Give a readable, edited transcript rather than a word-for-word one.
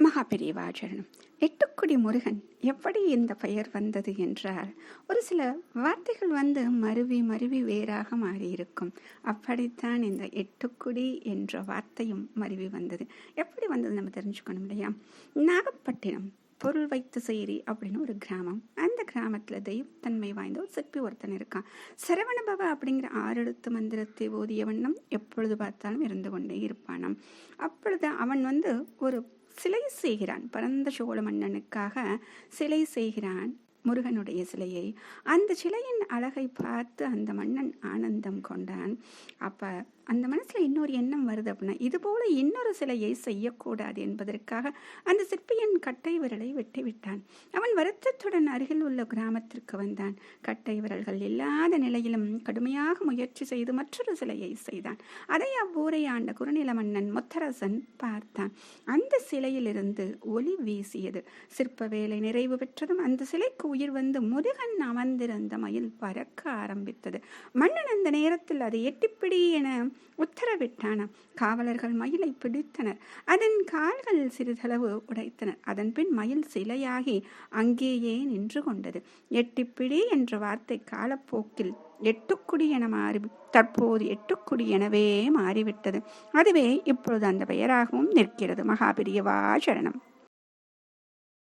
மகாபெரிவாச்சரணம். எட்டுக்குடி முருகன் எப்படி இந்த பெயர் வந்தது என்றால், ஒரு சில வார்த்தைகள் மருவி மருவி வேறாக மாறியிருக்கும். அப்படித்தான் இந்த எட்டுக்குடி என்ற வார்த்தையும் மருவி வந்தது. எப்படி வந்தது நம்ம தெரிஞ்சுக்கணும் இல்லையா? நாகப்பட்டினம் பொருள் வைத்த சேரி அப்படின்னு ஒரு கிராமம். அந்த கிராமத்தில் தெய்வத்தன்மை வாய்ந்த ஒரு சிற்பி ஒருத்தன் இருக்கான். சரவணபவ அப்படிங்கிற 6 எழுத்து மந்திரத்தை ஓதிய வண்ணம் எப்பொழுது பார்த்தாலும் இருந்து கொண்டே இருப்பானாம். அப்பொழுது அவன் ஒரு சிலை செய்கிறான். பரந்த சோழ மன்னனுக்காக சிலை செய்கிறான், முருகனுடைய சிலையை. அந்த சிலையின் அழகை பார்த்து அந்த மன்னன் ஆனந்தம் கொண்டான். அப்ப அந்த மனசுல இன்னொரு எண்ணம் வருது அப்படின்னா, இது போல இன்னொரு சிலையை செய்யக்கூடாது என்பதற்காக அந்த சிற்பியின் கட்டை விரலை வெட்டி விட்டான். அவன் வருத்தத்துடன் அருகில் உள்ள கிராமத்திற்கு வந்தான். கட்டை விரல்கள் இல்லாத நிலையிலும் கடுமையாக முயற்சி செய்து மற்றொரு சிலையை செய்தான். அதை அவ்வூரை ஆண்ட குறுநில மன்னன் முத்தரசன் பார்த்தான். அந்த சிலையிலிருந்து ஒளி வீசியது. சிற்ப வேலை நிறைவு பெற்றதும் அந்த சிலைக்கு உயிர் முருகன் அமர்ந்திருந்த மயில் பறக்க ஆரம்பித்தது. மன்னன் அந்த நேரத்தில் அதை எட்டிப்பிடி என உத்தரவிட்டான. காவலர்கள் மயிலை பிடித்தனர். அதன் கால்கள் சிறிதளவு உடைத்தனர். அதன் பின் மயில் சிலையாகி அங்கேயே நின்று கொண்டது. எட்டிப்பிடி என்ற வார்த்தை காலப்போக்கில் எட்டுக்குடி என மாறி தற்போது எட்டுக்குடி எனவே மாறிவிட்டது. அதுவே இப்பொழுது அந்த பெயராகவும் நிற்கிறது. மகாபெரிவா சரணம்.